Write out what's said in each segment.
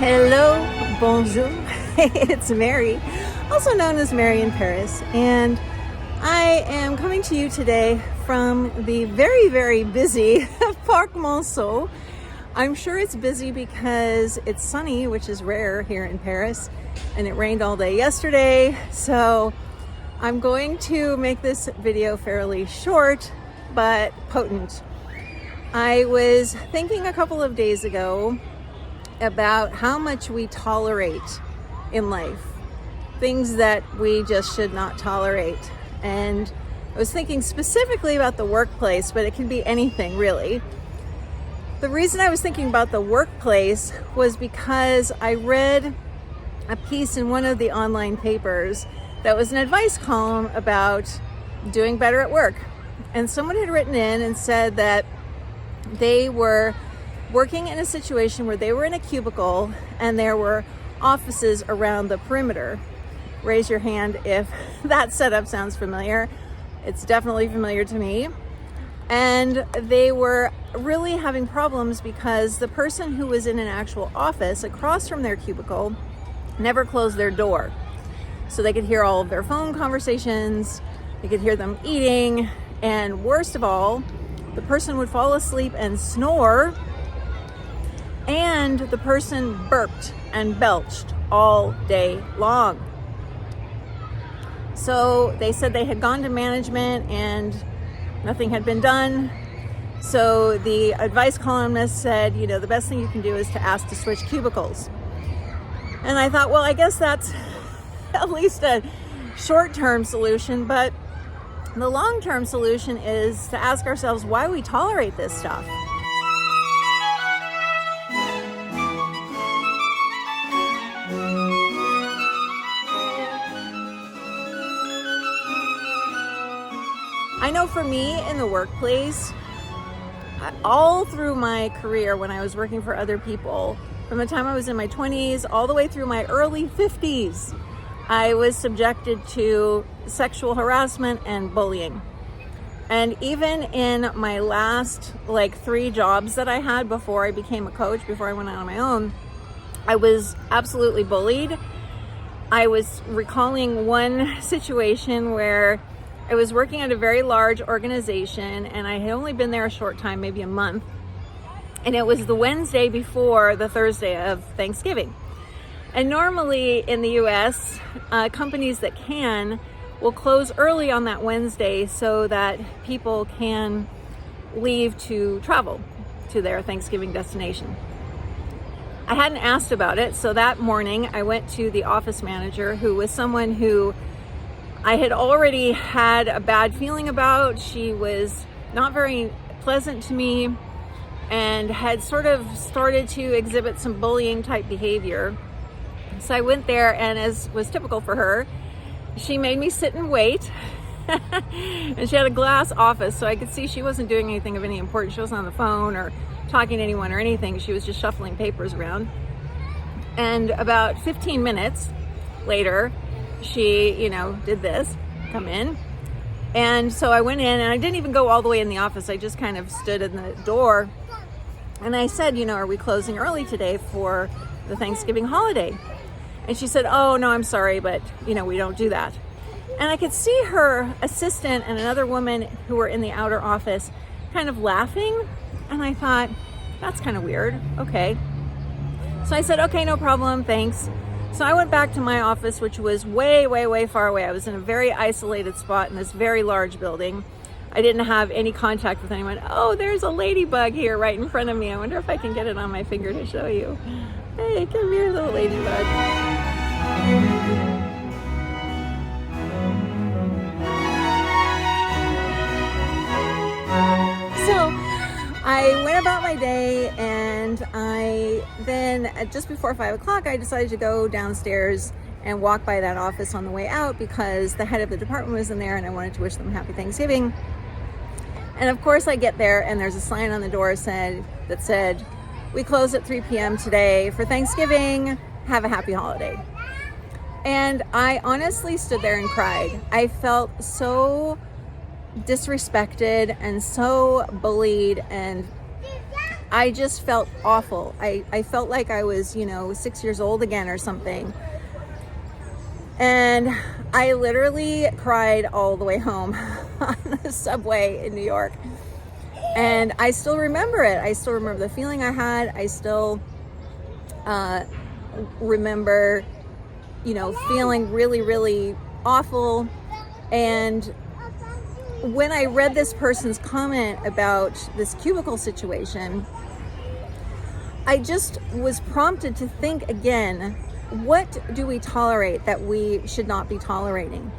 Hello, bonjour. It's Mary, also known as Mary in Paris, and I am coming to you today from the very, very busy Parc Monceau. I'm sure it's busy because it's sunny, which is rare here in Paris, and it rained all day yesterday, so I'm going to make this video fairly short but potent. I was thinking a couple of days ago about how much we tolerate in life, things that we just should not tolerate. And I was thinking specifically about the workplace, but it can be anything really. The reason I was thinking about the workplace was because I read a piece in one of the online papers that was an advice column about doing better at work. And someone had written in and said that they were working in a situation where they were in a cubicle and there were offices around the perimeter. Raise your hand if that setup sounds familiar. It's definitely familiar to me. And they were really having problems because the person who was in an actual office across from their cubicle never closed their door. So they could hear all of their phone conversations, they could hear them eating, and worst of all, the person would fall asleep and snore, and the person burped and belched all day long. So they said they had gone to management and nothing had been done. So the advice columnist said, the best thing you can do is to ask to switch cubicles. And I thought, well, I guess that's at least a short-term solution, but the long-term solution is to ask ourselves why we tolerate this stuff. I know for me in the workplace, all through my career when I was working for other people, from the time I was in my 20s all the way through my early 50s, I was subjected to sexual harassment and bullying. And even in my last 3 jobs that I had before I became a coach, before I went out on my own, I was absolutely bullied. I was recalling one situation where I was working at a very large organization and I had only been there a short time, maybe a month. And it was the Wednesday before the Thursday of Thanksgiving. And normally in the US, companies that will close early on that Wednesday so that people can leave to travel to their Thanksgiving destination. I hadn't asked about it, so that morning I went to the office manager, who was someone who I had already had a bad feeling about. She was not very pleasant to me and had sort of started to exhibit some bullying type behavior. So I went there, and as was typical for her, she made me sit and wait. And she had a glass office, so I could see she wasn't doing anything of any importance. She wasn't on the phone or talking to anyone or anything. She was just shuffling papers around. And about 15 minutes later, she, did this, come in. And so I went in, and I didn't even go all the way in the office. I just kind of stood in the door. And I said, are we closing early today for the Thanksgiving holiday? And she said, oh, no, I'm sorry, but, we don't do that. And I could see her assistant and another woman who were in the outer office kind of laughing. And I thought, that's kind of weird. Okay. So I said, okay, no problem. Thanks. So I went back to my office, which was way, way, way far away. I was in a very isolated spot in this very large building. I didn't have any contact with anyone. Oh, there's a ladybug here right in front of me. I wonder if I can get it on my finger to show you. Hey, come here, little ladybug. So I went about my day, and I then, just before 5 o'clock, I decided to go downstairs and walk by that office on the way out because the head of the department was in there and I wanted to wish them happy Thanksgiving. And of course I get there, and there's a sign on the door that said, we close at 3 p.m. today for Thanksgiving. Have a happy holiday. And I honestly stood there and cried. I felt so disrespected and so bullied, and I just felt awful. I felt like I was, 6 years old again or something. And I literally cried all the way home on the subway in New York. And I still remember it. I still remember the feeling I had. I still remember, feeling really, really awful. And when I read this person's comment about this cubicle situation, I just was prompted to think again, what do we tolerate that we should not be tolerating?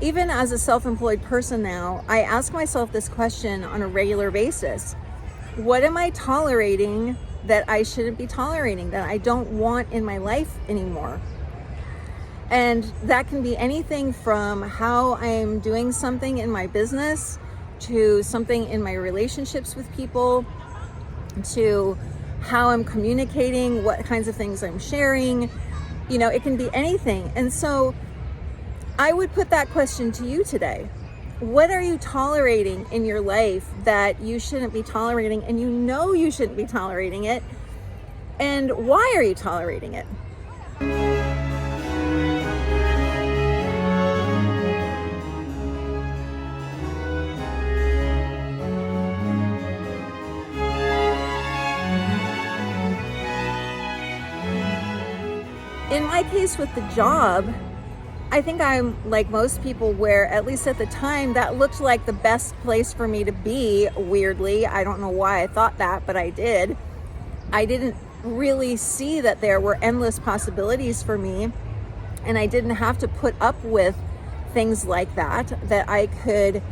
Even as a self-employed person now, I ask myself this question on a regular basis. What am I tolerating that I shouldn't be tolerating, that I don't want in my life anymore? And that can be anything from how I'm doing something in my business, to something in my relationships with people, to how I'm communicating, what kinds of things I'm sharing. It can be anything. And so I would put that question to you today. What are you tolerating in your life that you shouldn't be tolerating, and you shouldn't be tolerating it? And why are you tolerating it? In my case with the job, I think I'm like most people, where at least at the time that looked like the best place for me to be. Weirdly, I don't know why I thought that, but I did. I didn't really see that there were endless possibilities for me, and I didn't have to put up with things like that I could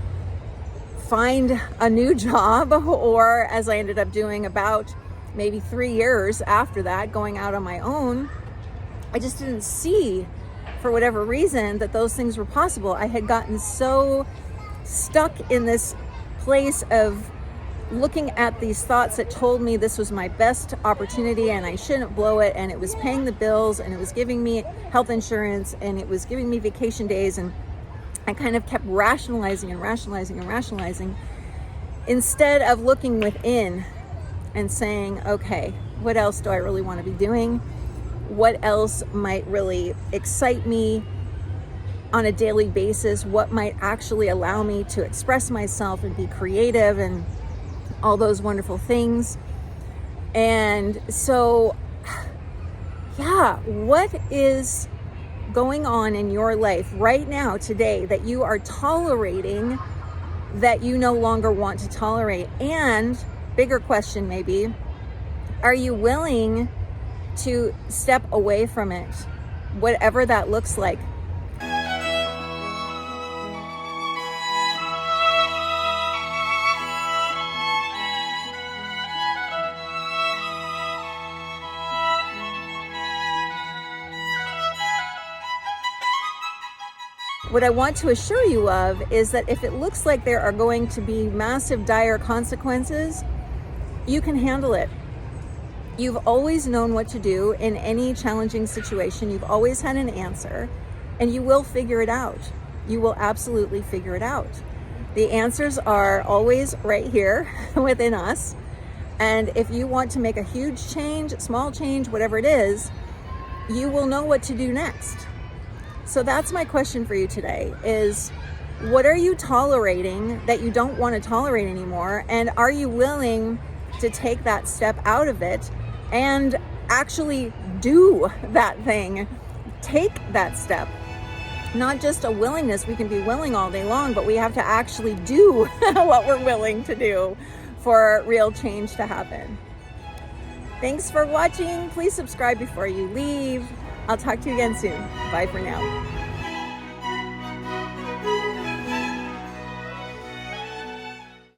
find a new job, or as I ended up doing about maybe 3 years after that, going out on my own. I just didn't see, for whatever reason, that those things were possible. I had gotten so stuck in this place of looking at these thoughts that told me this was my best opportunity and I shouldn't blow it, and it was paying the bills, and it was giving me health insurance, and it was giving me vacation days, and I kind of kept rationalizing instead of looking within and saying, okay, what else do I really want to be doing? What else might really excite me on a daily basis? What might actually allow me to express myself and be creative and all those wonderful things? And so, what is going on in your life right now, today, that you are tolerating that you no longer want to tolerate? And bigger question maybe, are you willing to step away from it, whatever that looks like? What I want to assure you of is that if it looks like there are going to be massive, dire consequences, you can handle it. You've always known what to do in any challenging situation. You've always had an answer, and you will figure it out. You will absolutely figure it out. The answers are always right here within us. And if you want to make a huge change, small change, whatever it is, you will know what to do next. So that's my question for you today is, what are you tolerating that you don't want to tolerate anymore? And are you willing to take that step out of it and actually do that thing? Take that step. Not just a willingness. We can be willing all day long, but we have to actually do what we're willing to do for real change to happen. Thanks for watching. Please subscribe before you leave. I'll talk to you again soon. Bye for now.